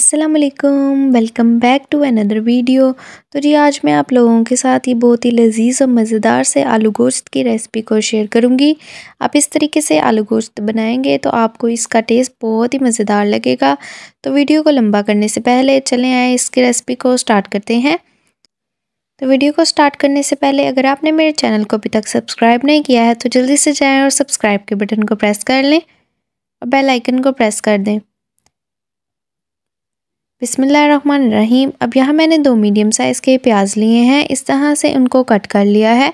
अस्सलाम वालेकुम, welcome back to another video. तो जी आज मैं आप लोगों के साथ ये बहुत ही लजीज और मज़ेदार से आलू गोश्त की रेसिपी को शेयर करूंगी। आप इस तरीके से आलू गोश्त बनाएंगे तो आपको इसका टेस्ट बहुत ही मज़ेदार लगेगा। तो वीडियो को लंबा करने से पहले चलें आए इसकी रेसिपी को स्टार्ट करते हैं। तो वीडियो को स्टार्ट करने से पहले अगर आपने मेरे चैनल को अभी तक सब्सक्राइब नहीं किया है तो जल्दी से जाएँ और सब्सक्राइब के बटन को प्रेस कर लें और बेल आइकन को प्रेस कर दें। बिस्मिल्लाहिर्रहमानिर्रहीम। अब यहाँ मैंने 2 मीडियम साइज़ के प्याज लिए हैं, इस तरह से उनको कट कर लिया है।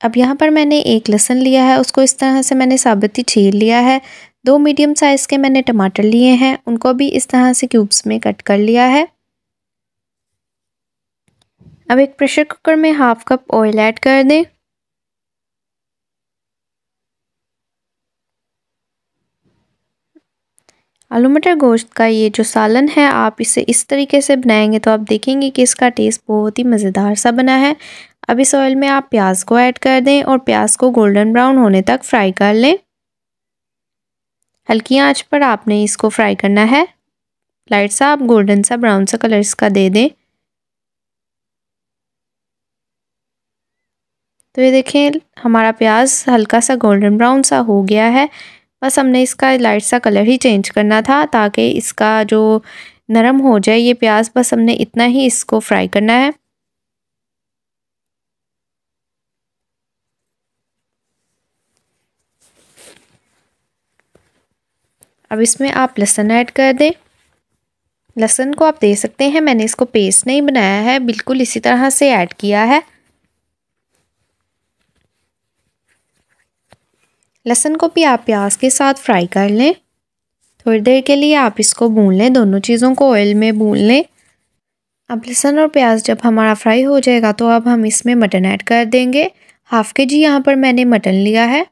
अब यहाँ पर मैंने 1 लहसुन लिया है, उसको इस तरह से मैंने साबुत ही छील लिया है। 2 मीडियम साइज़ के मैंने टमाटर लिए हैं, उनको भी इस तरह से क्यूब्स में कट कर लिया है। अब एक प्रेशर कुकर में 1/2 कप ऑयल ऐड कर दें। आलू मटर गोश्त का ये जो सालन है आप इसे इस तरीके से बनाएंगे तो आप देखेंगे कि इसका टेस्ट बहुत ही मज़ेदार सा बना है। अब इस ऑयल में आप प्याज को ऐड कर दें और प्याज को गोल्डन ब्राउन होने तक फ्राई कर लें। हल्की आंच पर आपने इसको फ्राई करना है। लाइट सा आप गोल्डन सा ब्राउन सा कलर इसका दे दें। तो ये देखें हमारा प्याज हल्का सा गोल्डन ब्राउन सा हो गया है। बस हमने इसका लाइट सा कलर ही चेंज करना था ताकि इसका जो नरम हो जाए ये प्याज, बस हमने इतना ही इसको फ्राई करना है। अब इसमें आप लहसुन ऐड कर दें। लहसुन को आप दे सकते हैं, मैंने इसको पेस्ट नहीं बनाया है, बिल्कुल इसी तरह से ऐड किया है। लहसुन को भी आप प्याज के साथ फ्राई कर लें। थोड़ी देर के लिए आप इसको भून लें, दोनों चीज़ों को ऑयल में भून लें। अब लहसुन और प्याज जब हमारा फ्राई हो जाएगा तो अब हम इसमें मटन ऐड कर देंगे। 1/2 kg यहाँ पर मैंने मटन लिया है।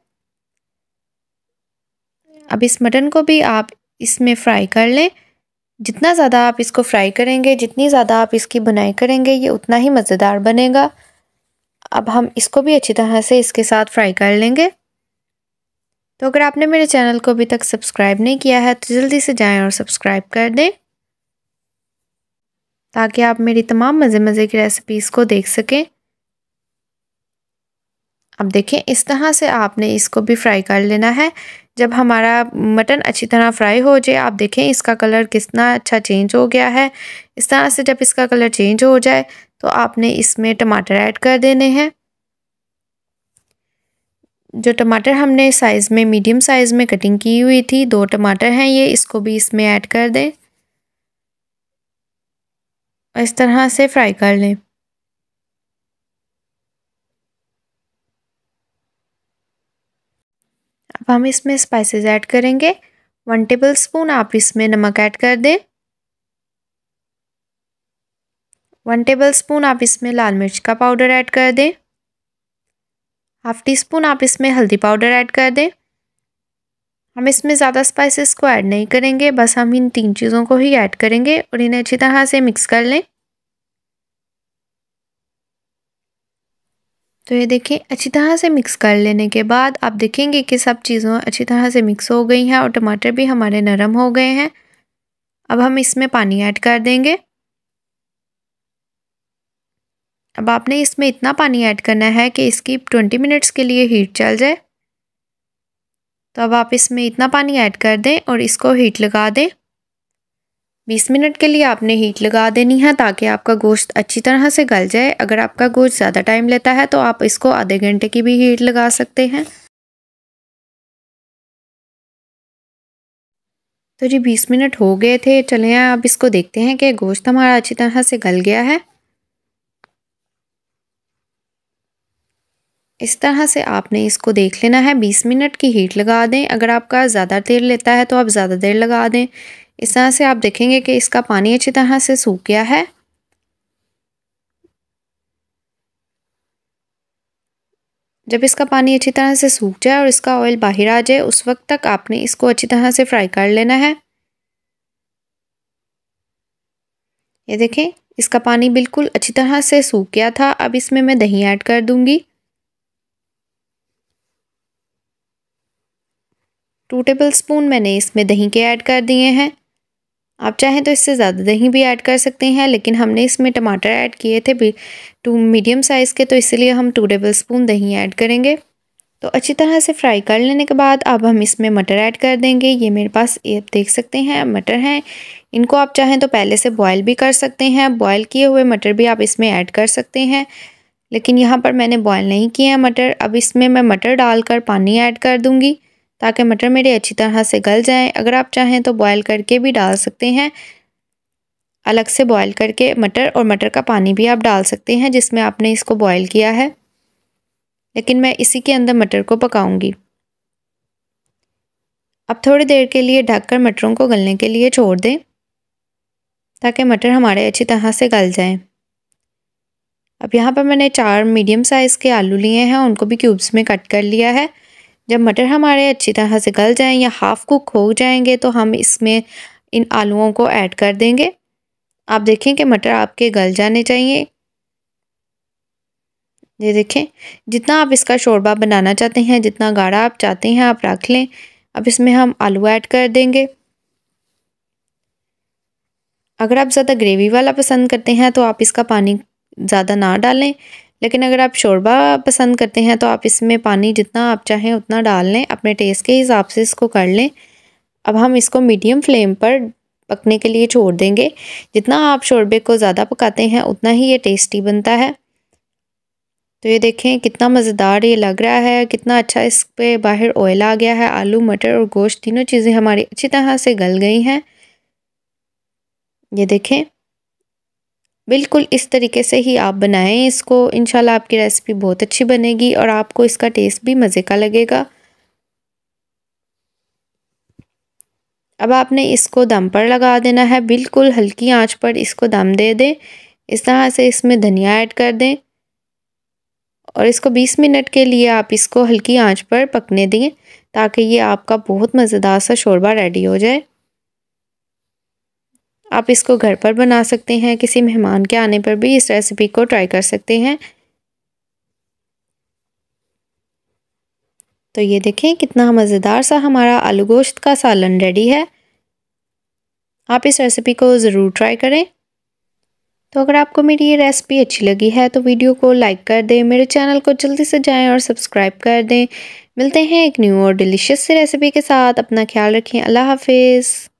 अब इस मटन को भी आप इसमें फ्राई कर लें। जितना ज़्यादा आप इसको फ्राई करेंगे, जितनी ज़्यादा आप इसकी बुनाई करेंगे, ये उतना ही मज़ेदार बनेगा। अब हम इसको भी अच्छी तरह से इसके साथ फ्राई कर लेंगे। तो अगर आपने मेरे चैनल को अभी तक सब्सक्राइब नहीं किया है तो जल्दी से जाएं और सब्सक्राइब कर दें ताकि आप मेरी तमाम मज़े की रेसिपीज़ को देख सकें। अब देखें इस तरह से आपने इसको भी फ्राई कर लेना है। जब हमारा मटन अच्छी तरह फ्राई हो जाए, आप देखें इसका कलर कितना अच्छा चेंज हो गया है। इस तरह से जब इसका कलर चेंज हो जाए तो आपने इसमें टमाटर ऐड कर देने हैं। जो टमाटर हमने साइज़ में मीडियम साइज़ में कटिंग की हुई थी, 2 टमाटर हैं ये, इसको भी इसमें ऐड कर दें और इस तरह से फ्राई कर लें। अब हम इसमें स्पाइसेस ऐड करेंगे। 1 टेबलस्पून आप इसमें नमक ऐड कर दें। 1 टेबलस्पून आप इसमें लाल मिर्च का पाउडर ऐड कर दें। 1/2 टीस्पून आप इसमें हल्दी पाउडर ऐड कर दें। हम इसमें ज़्यादा स्पाइसेस को ऐड नहीं करेंगे, बस हम इन 3 चीज़ों को ही ऐड करेंगे और इन्हें अच्छी तरह से मिक्स कर लें। तो ये देखें अच्छी तरह से मिक्स कर लेने के बाद आप देखेंगे कि सब चीज़ों अच्छी तरह से मिक्स हो गई हैं और टमाटर भी हमारे नरम हो गए हैं। अब हम इसमें पानी ऐड कर देंगे। अब आपने इसमें इतना पानी ऐड करना है कि इसकी 20 मिनट्स के लिए हीट चल जाए। तो अब आप इसमें इतना पानी ऐड कर दें और इसको हीट लगा दें। 20 मिनट के लिए आपने हीट लगा देनी है ताकि आपका गोश्त अच्छी तरह से गल जाए। अगर आपका गोश्त ज़्यादा टाइम लेता है तो आप इसको आधे घंटे की भी हीट लगा सकते हैं। तो जी 20 मिनट हो गए थे, चलें अब इसको देखते हैं कि गोश्त हमारा अच्छी तरह से गल गया है। इस तरह से आपने इसको देख लेना है। 20 मिनट की हीट लगा दें। अगर आपका ज़्यादा देर लेता है तो आप ज़्यादा देर लगा दें। इस तरह से आप देखेंगे कि इसका पानी अच्छी तरह से सूख गया है। जब इसका पानी अच्छी तरह से सूख जाए और इसका ऑयल बाहर आ जाए, उस वक्त तक आपने इसको अच्छी तरह से फ्राई कर लेना है। ये देखें इसका पानी बिल्कुल अच्छी तरह से सूख गया था। अब इसमें मैं दही ऐड कर दूंगी। 2 टेबलस्पून मैंने इसमें दही के ऐड कर दिए हैं। आप चाहें तो इससे ज़्यादा दही भी ऐड कर सकते हैं, लेकिन हमने इसमें टमाटर ऐड किए थे 2 मीडियम साइज़ के, तो इसलिए हम 2 टेबलस्पून दही ऐड करेंगे। तो अच्छी तरह से फ्राई कर लेने के बाद अब हम इसमें मटर ऐड कर देंगे। ये मेरे पास आप देख सकते हैं मटर हैं। इनको आप चाहें तो पहले से बॉयल भी कर सकते हैं। बॉयल किए हुए मटर भी आप इसमें ऐड कर सकते हैं, लेकिन यहाँ पर मैंने बॉयल नहीं किए हैं मटर। अब इसमें मैं मटर डालकर पानी ऐड कर दूँगी ताकि मटर मेरे अच्छी तरह से गल जाएँ। अगर आप चाहें तो बॉयल करके भी डाल सकते हैं, अलग से बॉयल करके मटर, और मटर का पानी भी आप डाल सकते हैं जिसमें आपने इसको बॉयल किया है, लेकिन मैं इसी के अंदर मटर को पकाऊंगी। अब थोड़ी देर के लिए ढककर मटरों को गलने के लिए छोड़ दें ताकि मटर हमारे अच्छी तरह से गल जाएं। अब यहाँ पर मैंने 4 मीडियम साइज़ के आलू लिए हैं, उनको भी क्यूब्स में कट कर लिया है। जब मटर हमारे अच्छी तरह से गल जाएं या हाफ़ कुक हो जाएंगे तो हम इसमें इन आलूओं को ऐड कर देंगे। आप देखें कि मटर आपके गल जाने चाहिए। ये देखें, जितना आप इसका शोरबा बनाना चाहते हैं, जितना गाढ़ा आप चाहते हैं आप रख लें। अब इसमें हम आलू ऐड कर देंगे। अगर आप ज़्यादा ग्रेवी वाला पसंद करते हैं तो आप इसका पानी ज़्यादा ना डालें, लेकिन अगर आप शोरबा पसंद करते हैं तो आप इसमें पानी जितना आप चाहें उतना डाल लें, अपने टेस्ट के हिसाब से इसको कर लें। अब हम इसको मीडियम फ्लेम पर पकने के लिए छोड़ देंगे। जितना आप शोरबे को ज़्यादा पकाते हैं उतना ही ये टेस्टी बनता है। तो ये देखें कितना मज़ेदार ये लग रहा है, कितना अच्छा इस पे बाहर ऑयल आ गया है। आलू, मटर और गोश्त तीनों चीज़ें हमारी अच्छी तरह से गल गई हैं। ये देखें, बिल्कुल इस तरीके से ही आप बनाएं इसको। इंशाल्लाह आपकी रेसिपी बहुत अच्छी बनेगी और आपको इसका टेस्ट भी मज़े का लगेगा। अब आपने इसको दम पर लगा देना है, बिल्कुल हल्की आंच पर इसको दम दे दें। इस तरह से इसमें धनिया ऐड कर दें और इसको 20 मिनट के लिए आप इसको हल्की आंच पर पकने दें ताकि ये आपका बहुत मज़ेदार सा शोरबा रेडी हो जाए। आप इसको घर पर बना सकते हैं, किसी मेहमान के आने पर भी इस रेसिपी को ट्राई कर सकते हैं। तो ये देखें कितना मज़ेदार सा हमारा आलू गोश्त का सालन रेडी है। आप इस रेसिपी को ज़रूर ट्राई करें। तो अगर आपको मेरी ये रेसिपी अच्छी लगी है तो वीडियो को लाइक कर दें, मेरे चैनल को जल्दी से जाएं और सब्सक्राइब कर दें। मिलते हैं एक न्यू और डिलीशियस सी रेसिपी के साथ। अपना ख्याल रखें। अल्लाह हाफिज़।